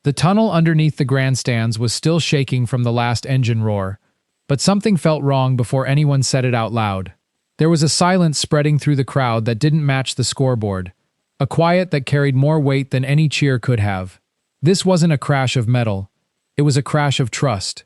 The tunnel underneath the grandstands was still shaking from the last engine roar, but something felt wrong before anyone said it out loud. There was a silence spreading through the crowd that didn't match the scoreboard, a quiet that carried more weight than any cheer could have. This wasn't a crash of metal, it was a crash of trust.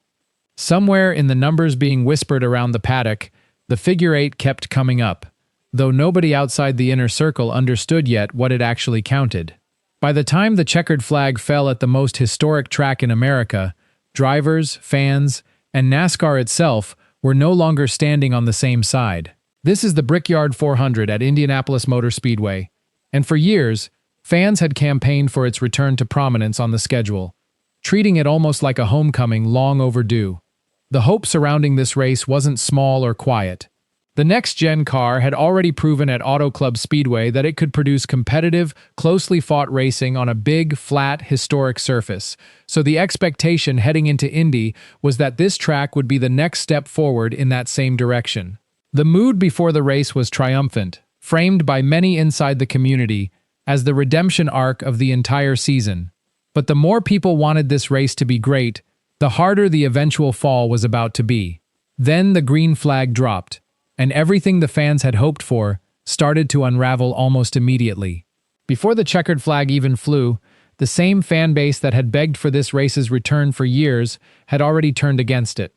Somewhere in the numbers being whispered around the paddock, the figure 8 kept coming up, though nobody outside the inner circle understood yet what it actually counted. By the time the checkered flag fell at the most historic track in America, drivers, fans, and NASCAR itself were no longer standing on the same side. This is the Brickyard 400 at Indianapolis Motor Speedway, and for years, fans had campaigned for its return to prominence on the schedule, treating it almost like a homecoming long overdue. The hope surrounding this race wasn't small or quiet. The next-gen car had already proven at Auto Club Speedway that it could produce competitive, closely fought racing on a big, flat, historic surface, so the expectation heading into Indy was that this track would be the next step forward in that same direction. The mood before the race was triumphant, framed by many inside the community as the redemption arc of the entire season. But the more people wanted this race to be great, the harder the eventual fall was about to be. Then the green flag dropped, and everything the fans had hoped for started to unravel almost immediately. Before the checkered flag even flew, the same fan base that had begged for this race's return for years had already turned against it.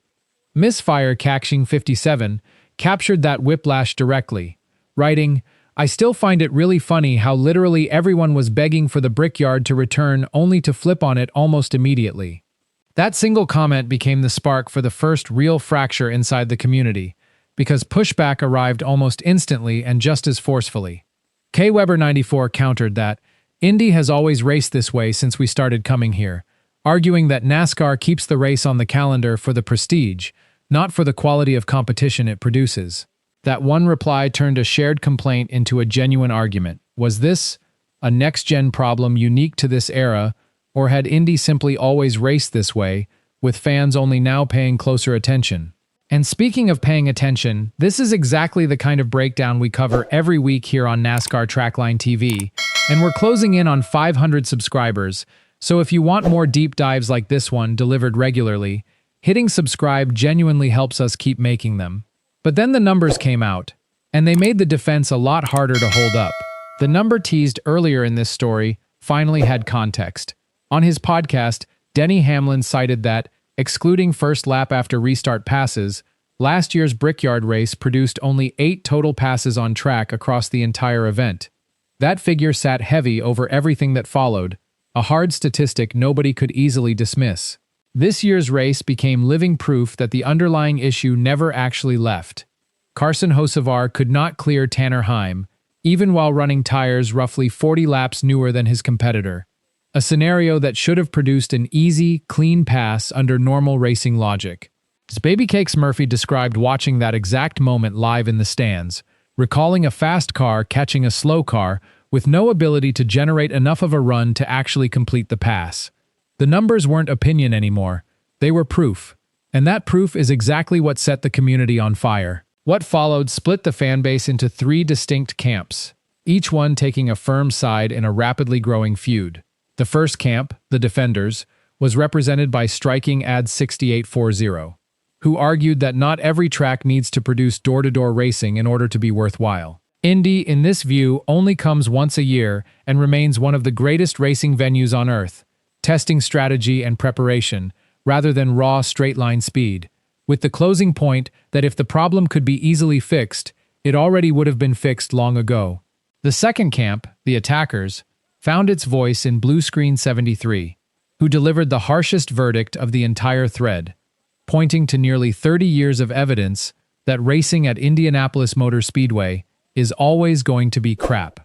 Misfire Catching 57 captured that whiplash directly, writing, "I still find it really funny how literally everyone was begging for the Brickyard to return only to flip on it almost immediately." That single comment became the spark for the first real fracture inside the community, because pushback arrived almost instantly and just as forcefully. KWeber94 countered that, "Indy has always raced this way since we started coming here," arguing that NASCAR keeps the race on the calendar for the prestige, not for the quality of competition it produces. That one reply turned a shared complaint into a genuine argument. Was this a next-gen problem unique to this era, or had Indy simply always raced this way, with fans only now paying closer attention? And speaking of paying attention, this is exactly the kind of breakdown we cover every week here on NASCAR Trackline TV, and we're closing in on 500 subscribers, so if you want more deep dives like this one delivered regularly, hitting subscribe genuinely helps us keep making them. But then the numbers came out, and they made the defense a lot harder to hold up. The number teased earlier in this story finally had context. On his podcast, Denny Hamlin cited that, excluding first lap after restart passes, last year's Brickyard race produced only 8 total passes on track across the entire event. That figure sat heavy over everything that followed, a hard statistic nobody could easily dismiss. This year's race became living proof that the underlying issue never actually left. Carson Hocevar could not clear Tanner Heim, even while running tires roughly 40 laps newer than his competitor. A scenario that should have produced an easy, clean pass under normal racing logic. As Babycakes Murphy described watching that exact moment live in the stands, recalling a fast car catching a slow car with no ability to generate enough of a run to actually complete the pass. The numbers weren't opinion anymore, they were proof. And that proof is exactly what set the community on fire. What followed split the fanbase into 3 distinct camps, each one taking a firm side in a rapidly growing feud. The first camp, the Defenders, was represented by striking Ad 6840, who argued that not every track needs to produce door-to-door racing in order to be worthwhile. Indy, in this view, only comes once a year and remains one of the greatest racing venues on Earth, testing strategy and preparation, rather than raw straight-line speed, with the closing point that if the problem could be easily fixed, it already would have been fixed long ago. The second camp, the Attackers, found its voice in Blue Screen 73, who delivered the harshest verdict of the entire thread, pointing to nearly 30 years of evidence that racing at Indianapolis Motor Speedway is always going to be crap.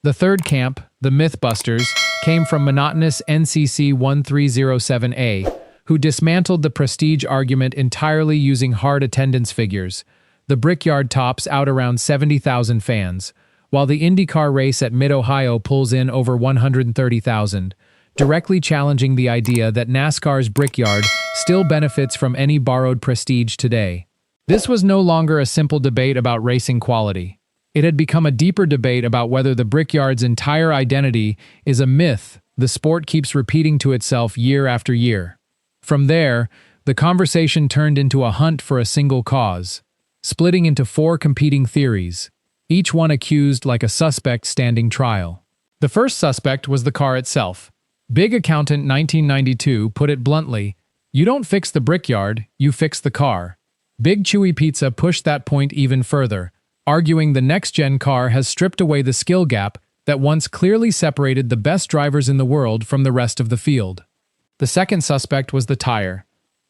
The third camp, the Mythbusters, came from monotonous NCC 1307A, who dismantled the prestige argument entirely using hard attendance figures. The Brickyard tops out around 70,000 fans, while the IndyCar race at Mid-Ohio pulls in over 130,000, directly challenging the idea that NASCAR's Brickyard still benefits from any borrowed prestige today. This was no longer a simple debate about racing quality. It had become a deeper debate about whether the Brickyard's entire identity is a myth the sport keeps repeating to itself year after year. From there, the conversation turned into a hunt for a single cause, splitting into four competing theories, each one accused like a suspect standing trial. The first suspect was the car itself. Big Accountant 1992 put it bluntly, "You don't fix the Brickyard, you fix the car." Big Chewy Pizza pushed that point even further, arguing the next-gen car has stripped away the skill gap that once clearly separated the best drivers in the world from the rest of the field. The second suspect was the tire.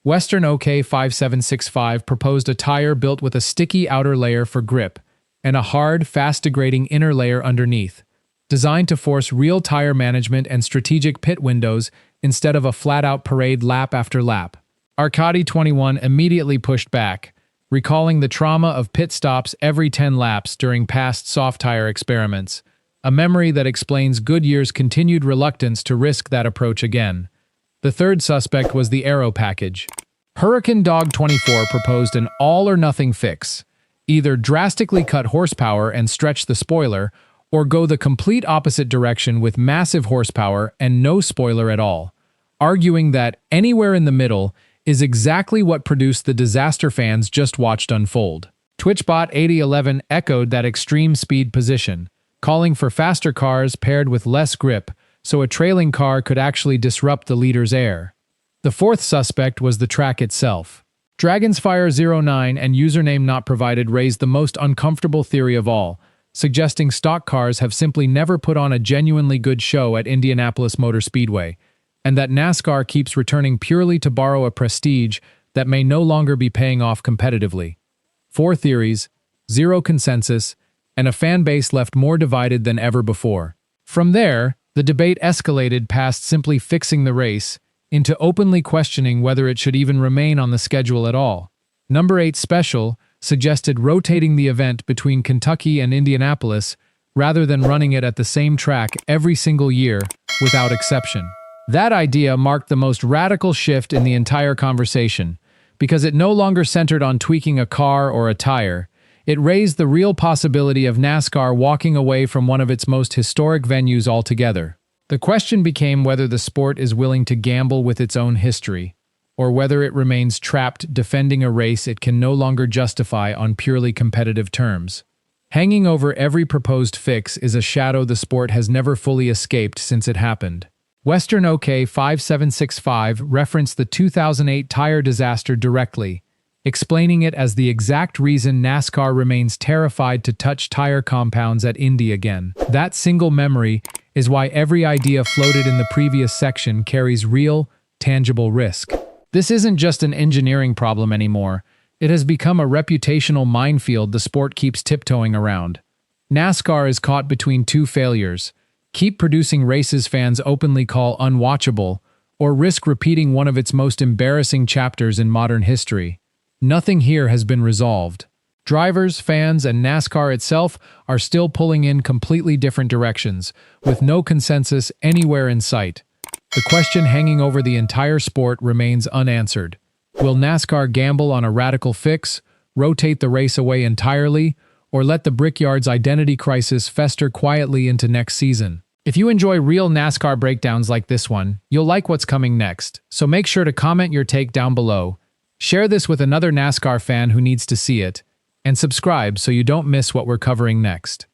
Western OK 5765 proposed a tire built with a sticky outer layer for grip and a hard, fast-degrading inner layer underneath, designed to force real tire management and strategic pit windows instead of a flat-out parade lap after lap. Arcadi 21 immediately pushed back, recalling the trauma of pit stops every 10 laps during past soft tire experiments, a memory that explains Goodyear's continued reluctance to risk that approach again. The third suspect was the aero package. Hurricane Dog 24 proposed an all-or-nothing fix, either drastically cut horsepower and stretch the spoiler, or go the complete opposite direction with massive horsepower and no spoiler at all, arguing that anywhere in the middle is exactly what produced the disaster fans just watched unfold. TwitchBot 8011 echoed that extreme speed position, calling for faster cars paired with less grip so a trailing car could actually disrupt the leader's air. The fourth suspect was the track itself. Dragonsfire09 and username not provided raised the most uncomfortable theory of all, suggesting stock cars have simply never put on a genuinely good show at Indianapolis Motor Speedway, and that NASCAR keeps returning purely to borrow a prestige that may no longer be paying off competitively. Four theories, zero consensus, and a fan base left more divided than ever before. From there, the debate escalated past simply fixing the race into openly questioning whether it should even remain on the schedule at all. Number 8 Special suggested rotating the event between Kentucky and Indianapolis rather than running it at the same track every single year, without exception. That idea marked the most radical shift in the entire conversation, because it no longer centered on tweaking a car or a tire. It raised the real possibility of NASCAR walking away from one of its most historic venues altogether. The question became whether the sport is willing to gamble with its own history, or whether it remains trapped defending a race it can no longer justify on purely competitive terms. Hanging over every proposed fix is a shadow the sport has never fully escaped since it happened. Western OK 5765 referenced the 2008 tire disaster directly, explaining it as the exact reason NASCAR remains terrified to touch tire compounds at Indy again. That single memory is why every idea floated in the previous section carries real, tangible risk. This isn't just an engineering problem anymore. It has become a reputational minefield the sport keeps tiptoeing around. NASCAR is caught between two failures: keep producing races fans openly call unwatchable, or risk repeating one of its most embarrassing chapters in modern history. Nothing here has been resolved. Drivers, fans, and NASCAR itself are still pulling in completely different directions, with no consensus anywhere in sight. The question hanging over the entire sport remains unanswered. Will NASCAR gamble on a radical fix, rotate the race away entirely, or let the Brickyard's identity crisis fester quietly into next season? If you enjoy real NASCAR breakdowns like this one, you'll like what's coming next, so make sure to comment your take down below. Share this with another NASCAR fan who needs to see it, and subscribe so you don't miss what we're covering next.